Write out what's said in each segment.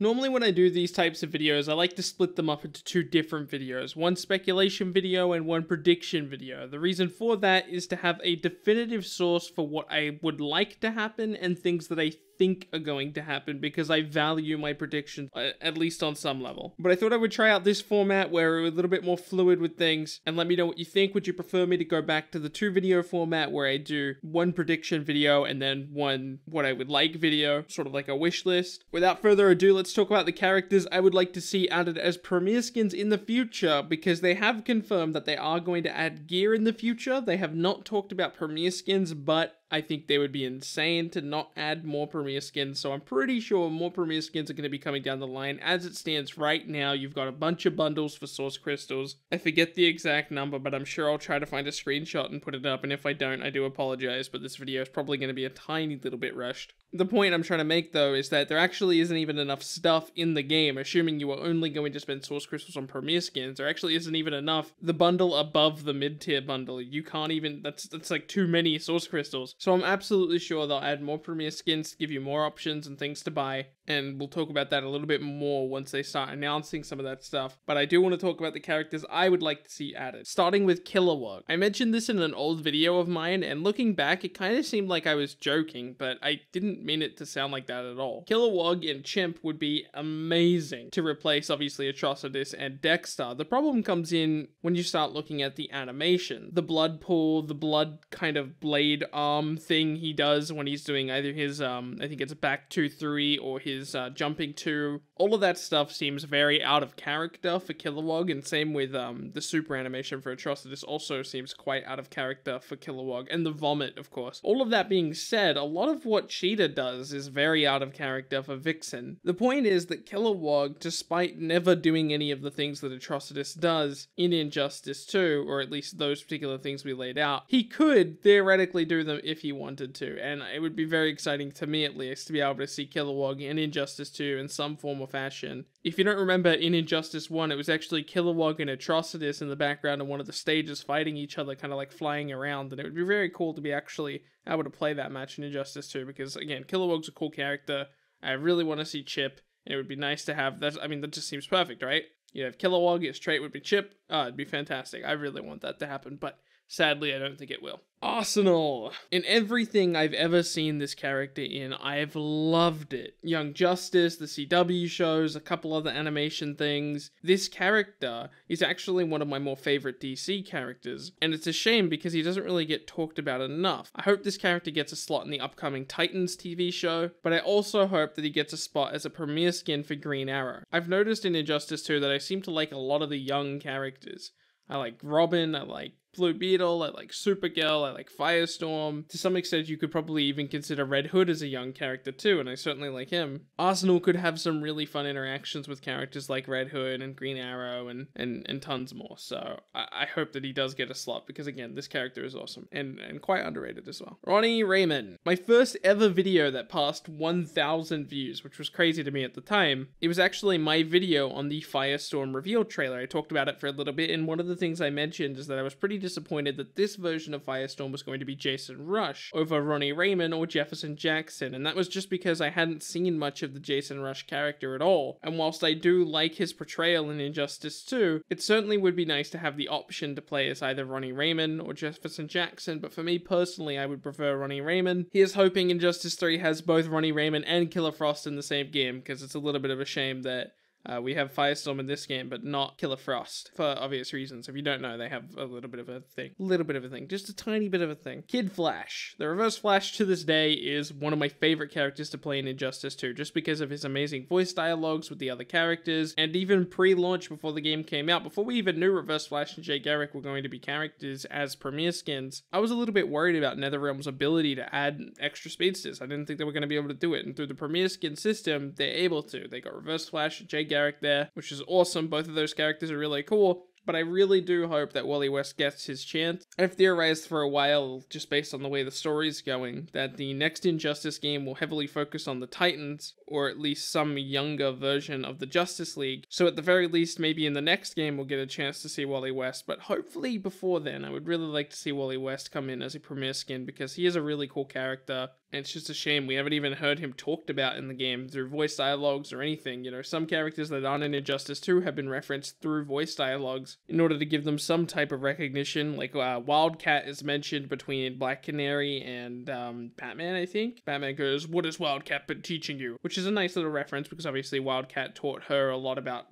Normally when I do these types of videos, I like to split them up into two different videos, one speculation video and one prediction video. The reason for that is to have a definitive source for what I would like to happen and things that I think are going to happen, because I value my predictions, at least on some level. But I thought I would try out this format where we're a little bit more fluid with things, and let me know what you think. Would you prefer me to go back to the 2-video format where I do one prediction video and then one what I would like video, sort of like a wish list? Without further ado, let's talk about the characters I would like to see added as premier skins in the future, because they have confirmed that they are going to add gear in the future. They have not talked about premier skins, but I think they would be insane to not add more premier skins, so I'm pretty sure more premier skins are going to be coming down the line. As it stands right now, you've got a bunch of bundles for source crystals. I forget the exact number, but I'm sure I'll try to find a screenshot and put it up, and if I don't, I do apologize, but this video is probably going to be a tiny little bit rushed. The point I'm trying to make, though, is that there actually isn't even enough stuff in the game, assuming you are only going to spend source crystals on premier skins. There actually isn't even enough. The bundle above the mid-tier bundle, you can't even, that's like too many source crystals. So I'm absolutely sure they'll add more premier skins to give you more options and things to buy, and we'll talk about that a little bit more once they start announcing some of that stuff. But I do want to talk about the characters I would like to see added, starting with Kilowog. I mentioned this in an old video of mine, and looking back, it kind of seemed like I was joking, but I didn't mean it to sound like that at all. Kilowog and Chimp would be amazing to replace, obviously, Atrocitus and Dexter. The problem comes in when you start looking at the animation. The blood pool, the blood kind of blade arm thing he does when he's doing either his, I think it's back 2-3 or his jumping 2. All of that stuff seems very out of character for Kilowog, and same with the super animation for Atrocitus also seems quite out of character for Kilowog, and the vomit, of course. All of that being said, a lot of what Cheetah does is very out of character for Vixen. The point is that Kilowog, despite never doing any of the things that Atrocitus does in Injustice 2, or at least those particular things we laid out, he could theoretically do them if he wanted to, and it would be very exciting to me, at least, to be able to see Kilowog in Injustice 2 in some form or fashion. If you don't remember, in Injustice 1, it was actually Kilowog and Atrocitus in the background of one of the stages fighting each other, kind of like flying around, and it would be very cool to be actually able to play that match in Injustice 2, because, again, Kilowog's a cool character. I really want to see Chip, and it would be nice to have that. I mean, that just seems perfect, right? You have Kilowog, his trait would be Chip. It'd be fantastic. I really want that to happen, but sadly, I don't think it will. Arsenal. In everything I've ever seen this character in, I've loved it. Young Justice, the CW shows, a couple other animation things. This character is actually one of my more favorite DC characters, and it's a shame because he doesn't really get talked about enough. I hope this character gets a slot in the upcoming Titans TV show, but I also hope that he gets a spot as a premier skin for Green Arrow. I've noticed in Injustice 2 that I seem to like a lot of the young characters. I like Robin, I like Blue Beetle, I like Supergirl, I like Firestorm. To some extent, you could probably even consider Red Hood as a young character too, and I certainly like him. Arsenal could have some really fun interactions with characters like Red Hood and Green Arrow and tons more, so I hope that he does get a slot, because again, this character is awesome, and quite underrated as well. Ronnie Raymond. My first ever video that passed 1,000 views, which was crazy to me at the time. It was actually my video on the Firestorm reveal trailer. I talked about it for a little bit, and one of the things I mentioned is that I was pretty disappointed that this version of Firestorm was going to be Jason Rush over Ronnie Raymond or Jefferson Jackson, and that was just because I hadn't seen much of the Jason Rush character at all. And whilst I do like his portrayal in Injustice 2, it certainly would be nice to have the option to play as either Ronnie Raymond or Jefferson Jackson, but for me personally, I would prefer Ronnie Raymond. Here's hoping Injustice 3 has both Ronnie Raymond and Killer Frost in the same game, because it's a little bit of a shame that we have Firestorm in this game, but not Killer Frost, for obvious reasons. If you don't know, they have a little bit of a thing. Just a tiny bit of a thing. Kid Flash. The Reverse Flash to this day is one of my favorite characters to play in Injustice 2, just because of his amazing voice dialogues with the other characters, and even pre-launch before the game came out, before we even knew Reverse Flash and Jay Garrick were going to be characters as premier skins, I was a little bit worried about NetherRealm's ability to add extra speedsters. I didn't think they were going to be able to do it, and through the premier skin system, they're able to. They got Reverse Flash and Jay Garrick there, which is awesome. Both of those characters are really cool, but I really do hope that Wally West gets his chance. I've theorized for a while, just based on the way the story's going, that the next Injustice game will heavily focus on the Titans, or at least some younger version of the Justice League. So at the very least, maybe in the next game we'll get a chance to see Wally West, but hopefully before then, I would really like to see Wally West come in as a premier skin, because he is a really cool character. And it's just a shame we haven't even heard him talked about in the game through voice dialogues or anything. You know, some characters that aren't in Injustice 2 have been referenced through voice dialogues in order to give them some type of recognition. Like Wildcat is mentioned between Black Canary and Batman, I think. Batman goes, "What has Wildcat been teaching you?" Which is a nice little reference because obviously Wildcat taught her a lot about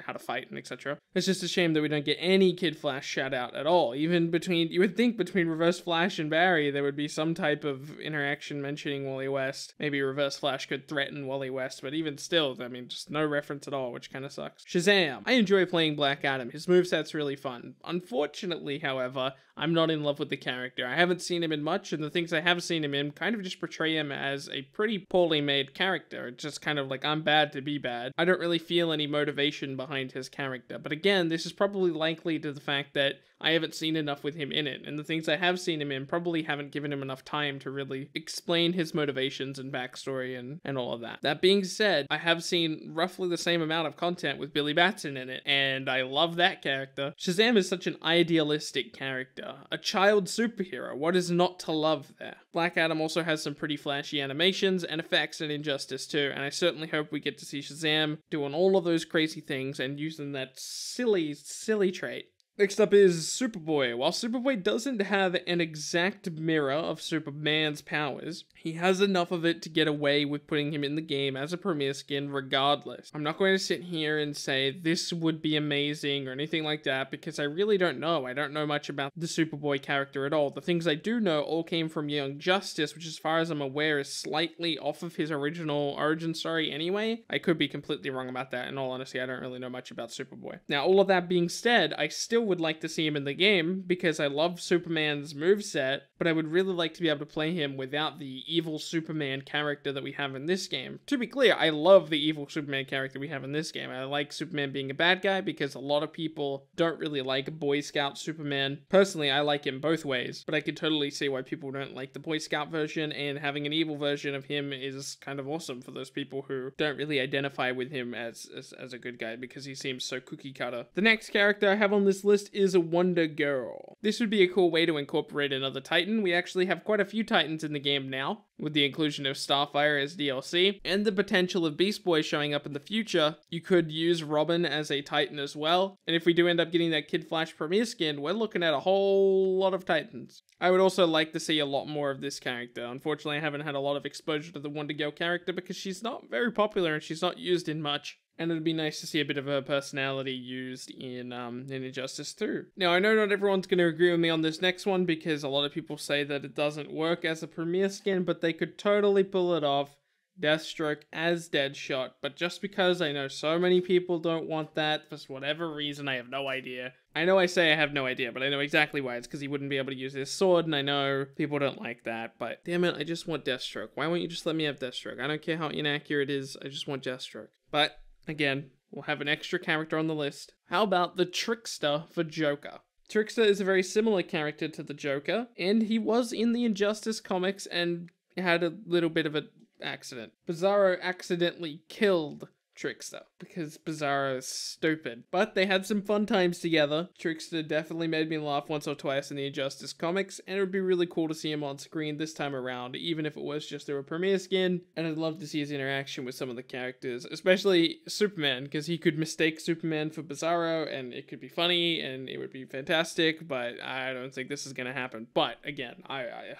how to fight and etc. It's just a shame that we don't get any Kid Flash shout out at all. Even between, you would think between Reverse Flash and Barry there would be some type of interaction mentioning Wally West. Maybe Reverse Flash could threaten Wally West, but even still, I mean, just no reference at all, which kind of sucks. Shazam. I enjoy playing Black Adam. His moveset's really fun. Unfortunately, however, I'm not in love with the character. I haven't seen him in much, and the things I have seen him in kind of just portray him as a pretty poorly made character. It's just kind of like, I'm bad to be bad. I don't really feel any motivation behind his character. But again, this is probably likely to the fact that I haven't seen enough with him in it, and the things I have seen him in probably haven't given him enough time to really explain his motivations and backstory and all of that. That being said, I have seen roughly the same amount of content with Billy Batson in it, and I love that character. Shazam is such an idealistic character, a child superhero. What is not to love there? Black Adam also has some pretty flashy animations and effects in Injustice 2, and I certainly hope we get to see Shazam doing all of those crazy things and using that silly trait. Next up is Superboy. While Superboy doesn't have an exact mirror of Superman's powers, he has enough of it to get away with putting him in the game as a premier skin regardless. I'm not going to sit here and say this would be amazing or anything like that because I really don't know. I don't know much about the Superboy character at all. The things I do know all came from Young Justice, which as far as I'm aware is slightly off of his original origin story anyway. I could be completely wrong about that. In all honesty, I don't really know much about Superboy. Now, all of that being said, I still would like to see him in the game because I love Superman's moveset, but I would really like to be able to play him without the evil Superman character that we have in this game. To be clear, I love the evil Superman character we have in this game. I like Superman being a bad guy because a lot of people don't really like Boy Scout Superman. Personally, I like him both ways, but I could totally see why people don't like the Boy Scout version, and having an evil version of him is kind of awesome for those people who don't really identify with him as a good guy because he seems so cookie cutter. The next character I have on this list is a Wonder Girl. This would be a cool way to incorporate another Titan. We actually have quite a few Titans in the game now, with the inclusion of Starfire as DLC, and the potential of Beast Boy showing up in the future. You could use Robin as a Titan as well, and if we do end up getting that Kid Flash Premier skin, we're looking at a whole lot of Titans. I would also like to see a lot more of this character. Unfortunately, I haven't had a lot of exposure to the Wonder Girl character because she's not very popular and she's not used in much. And it'd be nice to see a bit of her personality used in Injustice 2. Now, I know not everyone's going to agree with me on this next one because a lot of people say that it doesn't work as a premier skin, but they could totally pull it off. Deathstroke as Deadshot, but just because I know so many people don't want that for whatever reason, I have no idea. I know I say I have no idea, but I know exactly why. It's because he wouldn't be able to use his sword, and I know people don't like that, but damn it, I just want Deathstroke. Why won't you just let me have Deathstroke? I don't care how inaccurate it is, I just want Deathstroke. But again, we'll have an extra character on the list. How about the Trickster for Joker? Trickster is a very similar character to the Joker, and he was in the Injustice comics and had a little bit of an accident. Bizarro accidentally killed Trickster because Bizarro is stupid. But they had some fun times together. Trickster definitely made me laugh once or twice in the Injustice comics, and it would be really cool to see him on screen this time around, even if it was just through a premiere skin. And I'd love to see his interaction with some of the characters, especially Superman, because he could mistake Superman for Bizarro, and it could be funny, and it would be fantastic, but I don't think this is gonna happen. But again, I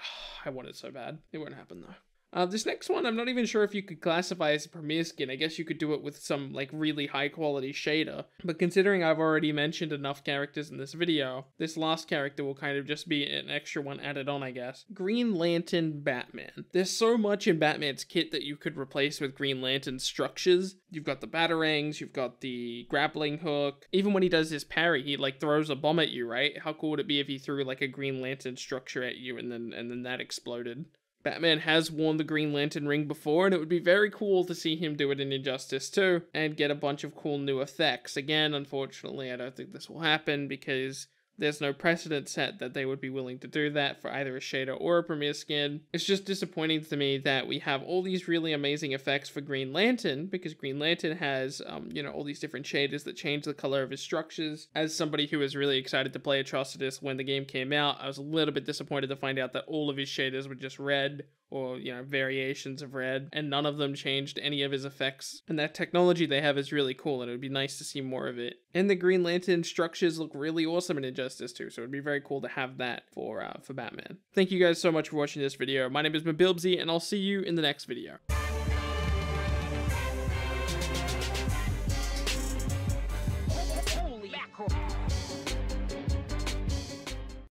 want it so bad. It won't happen though. This next one, I'm not even sure if you could classify as a premier skin. I guess you could do it with some, like, really high-quality shader. But considering I've already mentioned enough characters in this video, this last character will kind of just be an extra one added on, I guess. Green Lantern Batman. There's so much in Batman's kit that you could replace with Green Lantern's structures. You've got the batarangs, you've got the grappling hook. Even when he does his parry, he, like, throws a bomb at you, right? How cool would it be if he threw, like, a Green Lantern structure at you and then that exploded? Batman has worn the Green Lantern ring before, and it would be very cool to see him do it in Injustice 2, and get a bunch of cool new effects. Again, unfortunately, I don't think this will happen, because there's no precedent set that they would be willing to do that for either a shader or a premier skin. It's just disappointing to me that we have all these really amazing effects for Green Lantern, because Green Lantern has, all these different shaders that change the color of his structures. As somebody who was really excited to play Atrocitus when the game came out, I was a little bit disappointed to find out that all of his shaders were just red or, you know, variations of red, and none of them changed any of his effects. And that technology they have is really cool, and it would be nice to see more of it. And the Green Lantern structures look really awesome in Injustice too, so it'd be very cool to have that for Batman. Thank you guys so much for watching this video. My name is Bilbzy, and I'll see you in the next video.